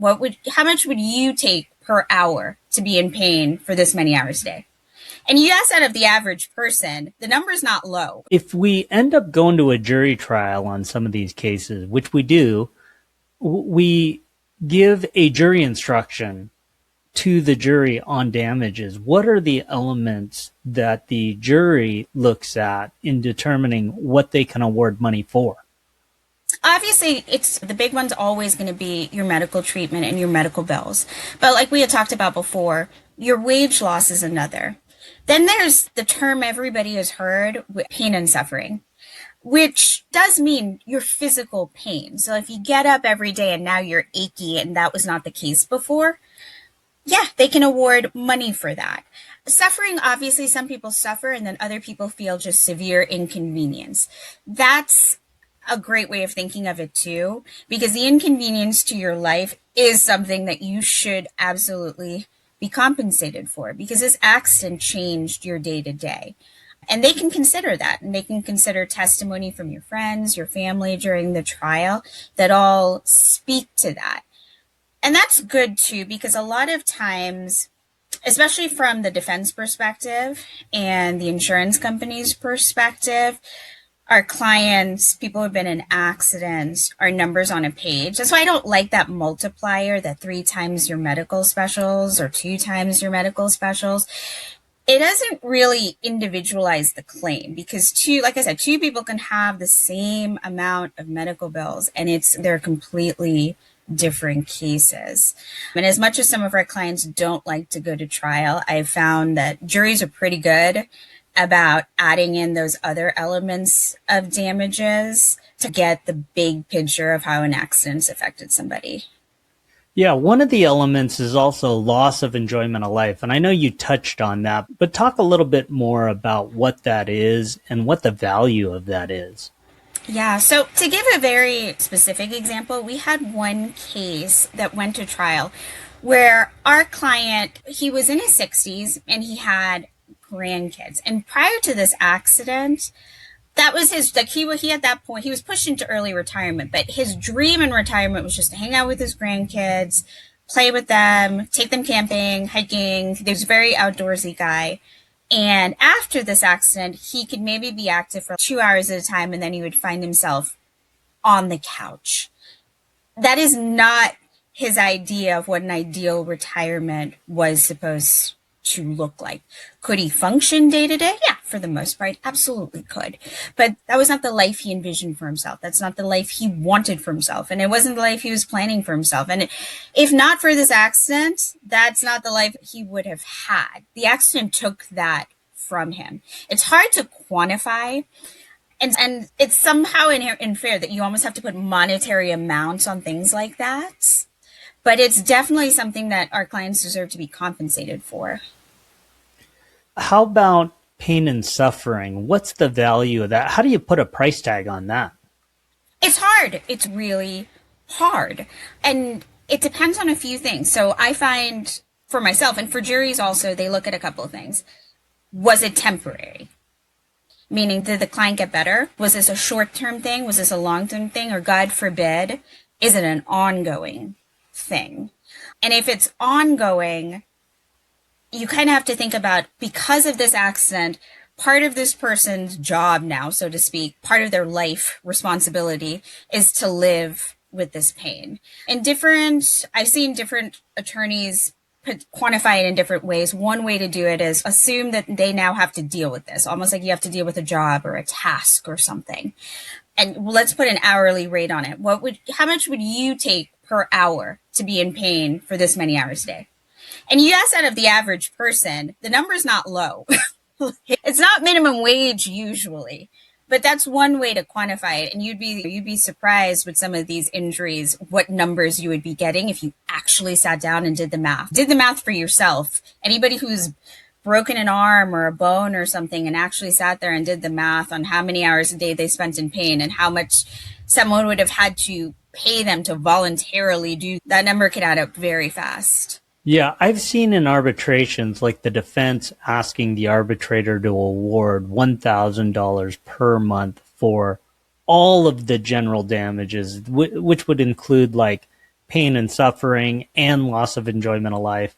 how much would you take per hour to be in pain for this many hours a day? And you ask that of the average person, the number's not low. If we end up going to a jury trial on some of these cases, which we do, we give a jury instruction to the jury on damages. What are the elements that the jury looks at in determining what they can award money for? Obviously, it's the big one's always going to be your medical treatment and your medical bills. But like we had talked about before, your wage loss is another. Then there's the term everybody has heard, pain and suffering, which does mean your physical pain. So if you get up every day and now you're achy and that was not the case before, yeah, they can award money for that. Suffering, obviously, some people suffer and then other people feel just severe inconvenience. That's a great way of thinking of it too, because the inconvenience to your life is something that you should absolutely be compensated for, because this accident changed your day to day. And they can consider that, and they can consider testimony from your friends, your family during the trial that all speak to that. And that's good too, because a lot of times, especially from the defense perspective and the insurance company's perspective, our clients, people who've been in accidents, are numbers on a page. That's why I don't like that multiplier, that 3 times your medical specials or 2 times your medical specials. It doesn't really individualize the claim, because like I said, 2 people can have the same amount of medical bills and they're completely different cases. And as much as some of our clients don't like to go to trial, I've found that juries are pretty good about adding in those other elements of damages to get the big picture of how an accident's affected somebody. Yeah, one of the elements is also loss of enjoyment of life. And I know you touched on that, but talk a little bit more about what that is and what the value of that is. Yeah, so to give a very specific example, we had one case that went to trial where our client, he was in his 60s and he had grandkids. And prior to this accident, that was his, like he at that point, he was pushed into early retirement, but his dream in retirement was just to hang out with his grandkids, play with them, take them camping, hiking. He was a very outdoorsy guy. And after this accident, he could maybe be active for 2 hours at a time, and then he would find himself on the couch. That is not his idea of what an ideal retirement was supposed to look like. Could he function day to day? Yeah, for the most part, absolutely could. But that was not the life he envisioned for himself. That's not the life he wanted for himself. And it wasn't the life he was planning for himself. And if not for this accident, that's not the life he would have had. The accident took that from him. It's hard to quantify. And it's somehow unfair that you almost have to put monetary amounts on things like that. But it's definitely something that our clients deserve to be compensated for. How about pain and suffering? What's the value of that? How do you put a price tag on that? It's hard. It's really hard. And it depends on a few things. So I find for myself and for juries also, they look at a couple of things. Was it temporary? Meaning, did the client get better? Was this a short-term thing? Was this a long-term thing? Or God forbid, is it an ongoing thing? And if it's ongoing, you kind of have to think about, because of this accident, part of this person's job now, so to speak, part of their life responsibility is to live with this pain. And I've seen different attorneys quantify it in different ways. One way to do it is assume that they now have to deal with this, almost like you have to deal with a job or a task or something. And let's put an hourly rate on it. How much would you take per hour to be in pain for this many hours a day? And you ask that of the average person, the number's not low. It's not minimum wage usually, but that's one way to quantify it. And you'd be surprised with some of these injuries, what numbers you would be getting if you actually sat down and did the math. Did the math for yourself. Anybody who's broken an arm or a bone or something and actually sat there and did the math on how many hours a day they spent in pain and how much someone would have had to pay them to voluntarily do that, number could add up very fast. Yeah, I've seen in arbitrations, like the defense asking the arbitrator to award $1,000 per month for all of the general damages, which would include like pain and suffering and loss of enjoyment of life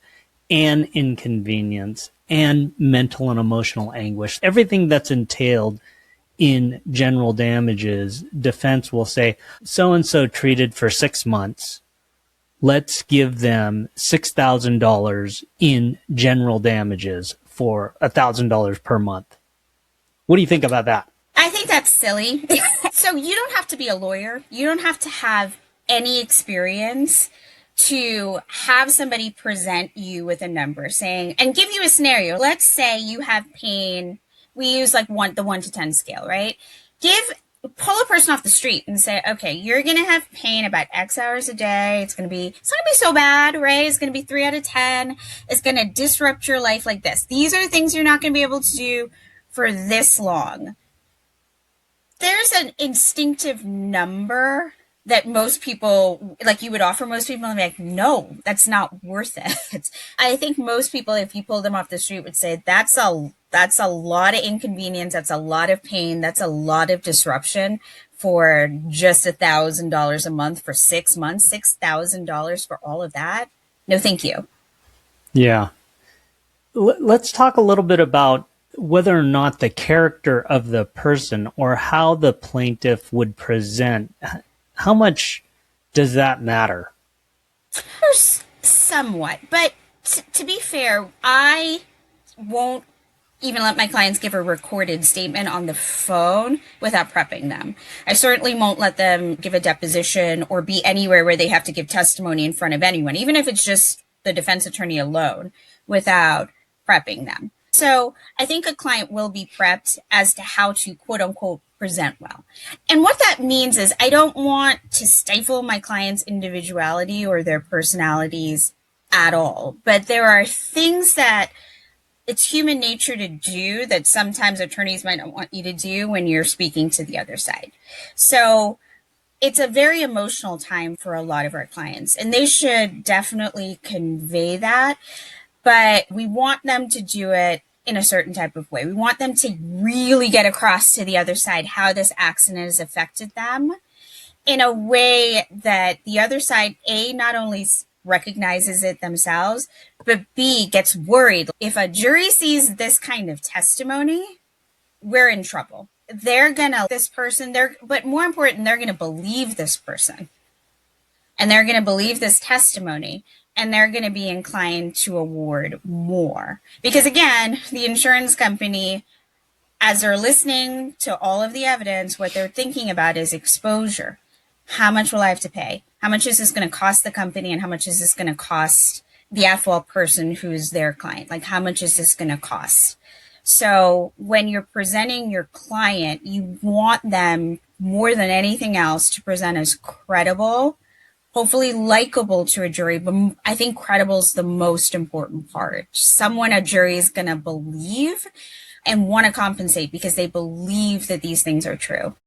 and inconvenience and mental and emotional anguish. Everything that's entailed in general damages, defense will say, so-and-so treated for 6 months. Let's give them $6,000 in general damages for $1,000 per month. What do you think about that? I think that's silly. So you don't have to be a lawyer. You don't have to have any experience to have somebody present you with a number saying, and give you a scenario. Let's say you have pain. We use like the 1 to 10 scale, right? Pull a person off the street and say, okay, you're going to have pain about X hours a day. It's not going to be so bad, right? It's going to be 3 out of 10. It's going to disrupt your life like this. These are the things you're not going to be able to do for this long. There's an instinctive number that most people, like you would offer most people, and be like, no, that's not worth it. I think most people, if you pull them off the street, would say that's a lot of inconvenience, that's a lot of pain, that's a lot of disruption for just $1,000 a month for 6 months, $6,000 for all of that. No, thank you. Yeah. Let's talk a little bit about whether or not the character of the person or how the plaintiff would present. How much does that matter? Somewhat, but to be fair, I won't even let my clients give a recorded statement on the phone without prepping them. I certainly won't let them give a deposition or be anywhere where they have to give testimony in front of anyone, even if it's just the defense attorney alone, without prepping them. So I think a client will be prepped as to how to quote unquote present well. And what that means is I don't want to stifle my client's individuality or their personalities at all. But there are things that it's human nature to do that sometimes attorneys might not want you to do when you're speaking to the other side. So it's a very emotional time for a lot of our clients, and they should definitely convey that. But we want them to do it in a certain type of way. We want them to really get across to the other side how this accident has affected them in a way that the other side, A, not only recognizes it themselves, but B, gets worried. If a jury sees this kind of testimony, we're in trouble. But more important, they're going to believe this person. And they're going to believe this testimony. And they're going to be inclined to award more. Because again, the insurance company, as they're listening to all of the evidence, what they're thinking about is exposure. How much will I have to pay? How much is this going to cost the company? And how much is this going to cost the at-fault person who's their client? Like, how much is this going to cost? So when you're presenting your client, you want them more than anything else to present as credible, hopefully likable to a jury, but I think credible is the most important part. Someone a jury is going to believe and want to compensate because they believe that these things are true.